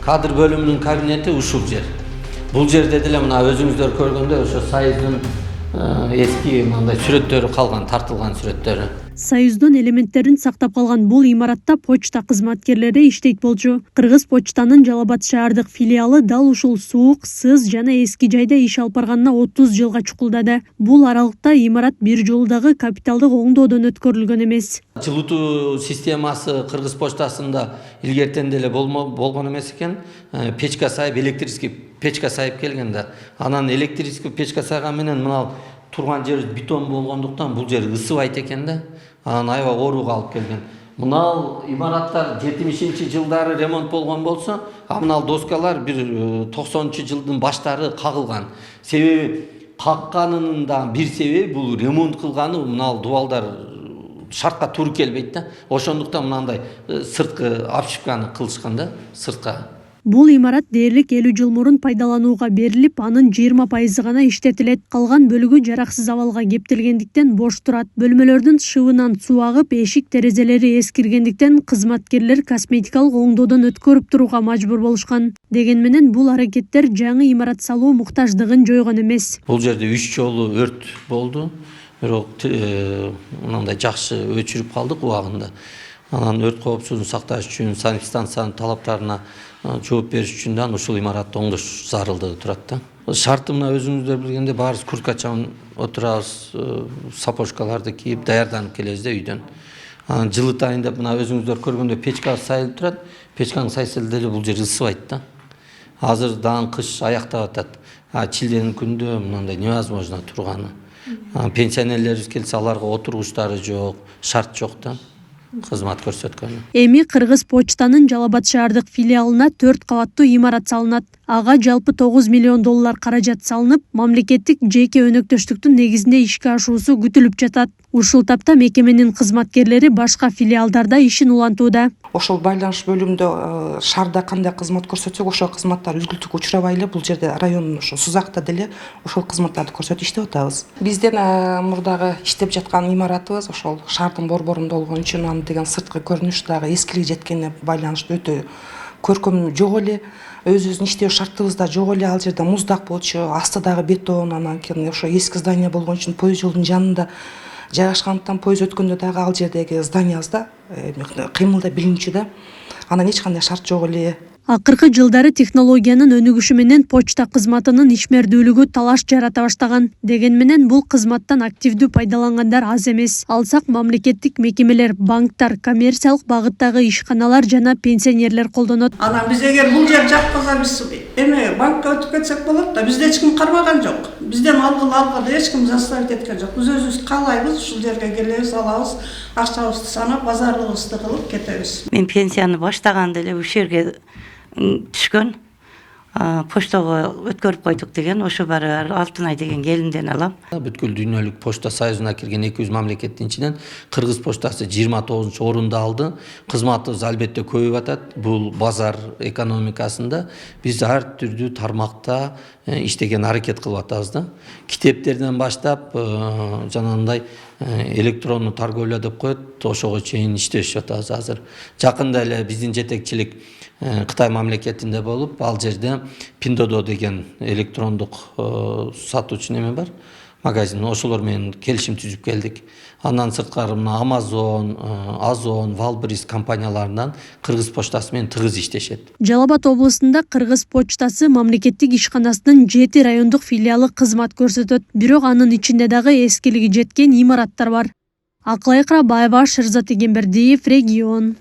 Кадр бөлүмүнүн кабинети ушул жер. Бул жерде деле мына өзүңүздөр көргөндөй ошо Союздун эски мындай сүрөттөрү калган, тартылган сүрөттөрү. Союздун элементтерин сактап калган бул имаратта почта кызматкерлери иштейт болчу. Кыргыз почтанын Жалал Абад шаардык филиалы дал ушул суук, сыз жана эски жайда иш алып барганына 30 жылга чукулдады. Бул аралыкта имарат бир жолу дагы капиталдык оңдоодон өткөрүлгөн эмес. Жылытуу системасы Кыргыз почтасында илгертен деле болгон эмес экен. Печка сайып, электрический печка сайып келген да. Анан электрический печка сайган менен мына турган жер бетон болгондуктан бул жер ысыбайт экен да. Анан аябай ооруга алып келген. Мына имараттар 70-жылдары ремонт болгон болсо, мына доскалар бир 90-жылдын баштары кагылган. Себеби какканынын да бир себеби бул ремонт кылганы мына дубалдар шартка туура келбейт да. Ошондуктан мындай сырткы обшивканы кылышкан да, сыртка. Бул имарат дээрлик 50 жыл мурун пайдаланууга берилип, анын 20% гана иштетилет. Калган бөлүгү жараксыз абалга кептелгендиктен бош турат. Бөлмөлөрдүн шыбынан суу агып, эшик терезелери эскиргендиктен кызматкерлер косметикалык оңдоодон өткөрүп туруга мажбур болушкан. Дегени менен бул аракеттер жаңы имарат салуу муктаждыгын жойгон эмес. Бул жерде 3 жолу өрт болду. Бирок мындай жакшы өчүрүп калдык убагында. Анан өрт коопсуздугун сакташ үчүн санэпидстанциянын талаптарына жооп бериш үчүн да ушул имаратты оңдош зарылдыгы турат да. Шарты мына өзүңүздөр билгендей баарыбыз курткачан отурабыз, сапожкаларды кийип даярданып келебиз да үйдөн. Анан жылытайын деп мына өзүңүздөр көргөндөй печка сайылып турат. Печканы сайса деле бул жер ысыбайт да. Азыр даан кыш аяктап атат. Чилденин күндө мындай невозможно турганы. Пенсионерлерибиз келсе аларга отургучтары жок, шарт жок да. Кызмат көрсөткөнү. Эми Кыргыз почтанын Жалал Абад шаардык филиалына 4 кабаттуу имарат салынат. Ага жалпы $9 миллион каражат салынып, мамлекеттик жеке өнөктөштүктүн негизинде ишке ашуусу күтүлүп жатат. Ушул тапта мекеменин кызматкерлери башка филиалдарда ишин улантууда. Ошол байланыш бөлүмүндө шаарда кандай кызмат көрсөтсөк, ошол кызматтар үзгүлтүккө учурабай эле бул жерде райондун ошо Сузакта деле ошол кызматтарды көрсөтүп иштеп атабыз. Бизден мурдагы иштеп жаткан имаратыбыз ошол шаардын борборунда болгон үчүн анын деген сырткы көрүнүшү дагы эскилиги жеткенине байланыштуу өтө көркөм жок эле. Өзүбүздүн иштөө шартыбыз да жок эле. Ал жерде муздак болчу, асты дагы бетон, анан кийин ошо эски здание болгон үчүн поезд жолдун жанында жайгашкандыктан поезд өткөндө дагы ал жердеги зданиябызда кыймылдай билинчү да. Анан эч кандай шарт жок эле. Акыркы жылдары технологиянын өнүгүшү менен почта кызматынын ишмердүүлүгү талаш жарата баштаган. Дегени менен бул кызматтан активдүү пайдалангандар аз эмес. Алсак мамлекеттик мекемелер, банктар, коммерциялык багыттагы ишканалар жана пенсионерлер колдонот. Анан биз эгер бул жер жаппаса биз банкка өтүп кетсек болот да. Бизди эч ким кармаган жок. Бизден алгыла да эч ким заставить эткен жок. Биз өзүбүз каалайбыз, ушул жерге келебиз, алабыз, акчабызды санап, базарлыгыбызды кылып кетебиз. Мен пенсияны баштаганда эле ушул жерге түшкөн, поштага өткөрүп койдук деген, ошо бары Алтынай деген келинден алам. Бүткүл дүйнөлүк почта союзуна кирген 200 мамлекеттин ичинен Кыргыз почтасы 29-орунда алды. Кызматыбыз албетте көбөйүп атат. Бул базар экономикасында биз ар түрдүү тармакта иштеген аракет кылып атабыз да. Китептерден баштап жанагындай электрондуу торговля деп коет, ошого чейин иштешип атабыз азыр. Жакында эле биздин жетекчилик Кытай мамлекетинде болуп, ал жерде Pinduoduo деген электрондук сатуучу неме бар, магазин, ошолор менен келишим түзүп келдик. Андан сырткары мына Amazon, Ozon, Wildberries компанияларынан Кыргыз почтасы менен тыгыз иштешет. Жалал Абад облусунда Кыргыз почтасы мамлекеттик ишканасынын 7 райондук филиалы кызмат көрсөтөт. Бирок анын ичинде дагы эскилиги жеткен имараттар бар. Акылай Кырабаева, Шерзат Эгембердиев, Регион.